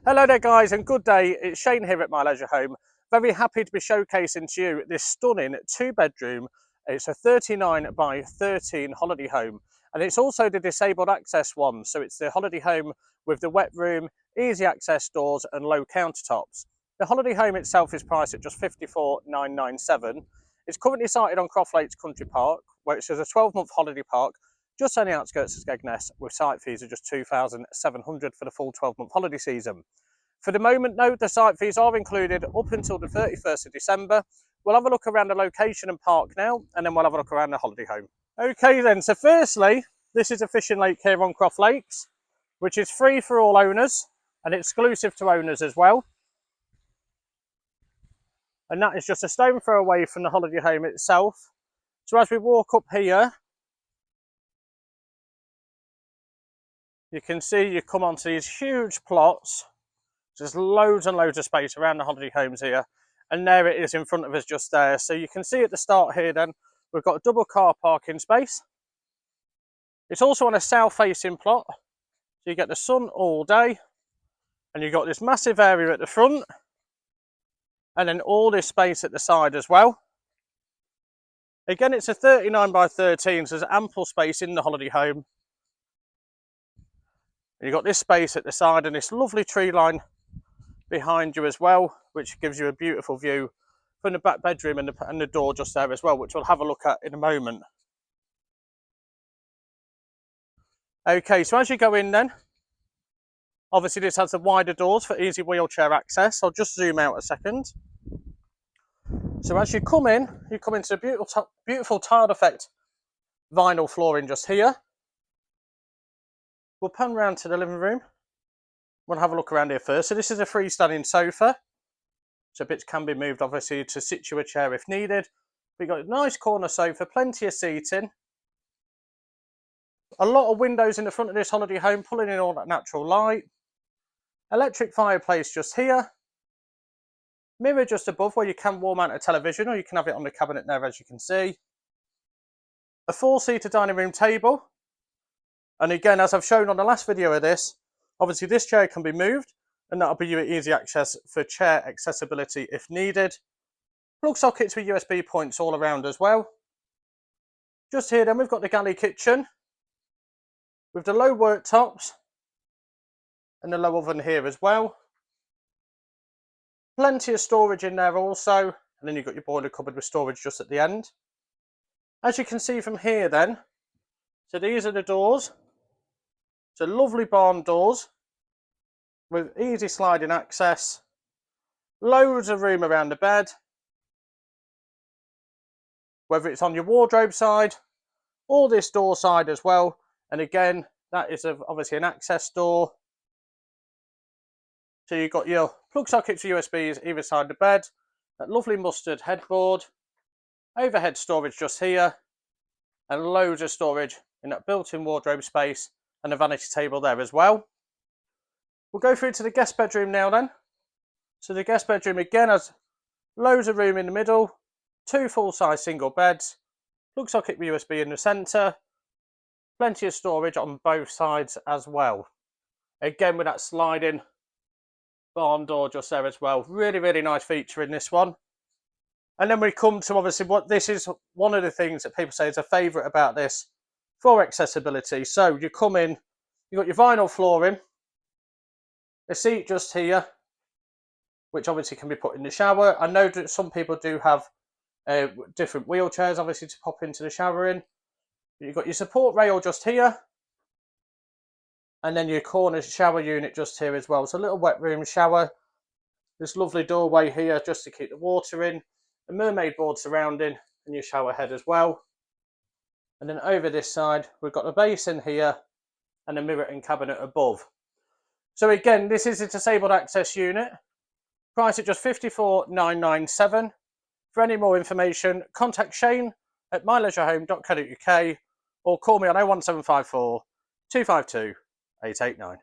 Hello there guys and good day, it's Shane here at My Leisure Home. Very happy to be showcasing to you this stunning 2-bedroom. It's a 39 by 13 holiday home and it's also the disabled access one. So it's the holiday home with the wet room, easy access doors and low countertops. The holiday home itself is priced at just $54,997. It's currently sited on Croft Lakes Country Park, where it says a 12-month holiday park just on the outskirts of Skegness, with site fees of just $2,700 for the full 12-month holiday season. For the moment though, the site fees are included up until the 31st of December. We'll have a look around the location and park now, and then we'll have a look around the holiday home. Okay then, so firstly, this is a fishing lake here on Croft Lakes, which is free for all owners and exclusive to owners as well. And that is just a stone throw away from the holiday home itself. So as we walk up here, you can see you come onto these huge plots. There's loads and loads of space around the holiday homes here. And there it is in front of us just there. So you can see at the start here then, we've got a double car parking space. It's also on a south facing plot. So you get the sun all day. And you've got this massive area at the front. And then all this space at the side as well. Again, it's a 39 by 13, so there's ample space in the holiday home. You've got this space at the side and this lovely tree line behind you as well, which gives you a beautiful view from the back bedroom and the door just there as well, which we'll have a look at in a moment. Okay, so as you go in then, obviously this has the wider doors for easy wheelchair access. I'll just zoom out a second. So as you come into the beautiful tiled effect vinyl flooring just here. We'll pan round to the living room. We'll have a look around here first. So this is a freestanding sofa. So bits can be moved obviously to sit you a chair if needed. We've got a nice corner sofa, plenty of seating. A lot of windows in the front of this holiday home, pulling in all that natural light. Electric fireplace just here. Mirror just above where you can wall mount a television, or you can have it on the cabinet there as you can see. A 4-seater dining room table. And again, as I've shown on the last video of this, obviously this chair can be moved and that'll be your easy access for chair accessibility if needed. Plug sockets with USB points all around as well. Just here then we've got the galley kitchen with the low worktops and the low oven here as well. Plenty of storage in there also, and then you've got your boiler cupboard with storage just at the end. As you can see from here then, so these are the doors. So lovely barn doors with easy sliding access, loads of room around the bed, whether it's on your wardrobe side or this door side as well. And again, that is obviously an access door. So you've got your plug sockets for USBs either side of the bed, that lovely mustard headboard, overhead storage just here, and loads of storage in that built-in wardrobe space and a vanity table there as well. We'll go through to the guest bedroom now then. So the guest bedroom again has loads of room in the middle, 2 full-size single beds, plug socket with USB in the centre, plenty of storage on both sides as well. Again with that sliding barn door just there as well. Really, really nice feature in this one. And then we come to obviously what this is one of the things that people say is a favourite about this for accessibility. So you come in, you've got your vinyl flooring, a seat just here, which obviously can be put in the shower. I know that some people do have different wheelchairs obviously to pop into the shower in. You've got your support rail just here, and then your corner shower unit just here as well. So a little wet room shower. This lovely doorway here just to keep the water in. A mermaid board surrounding and your shower head as well. And then over this side, we've got a basin here and a mirror and cabinet above. So again, this is a disabled access unit. Price at just $54,997. For any more information, contact Shane at myleisurehome.co.uk or call me on 01754 252 889.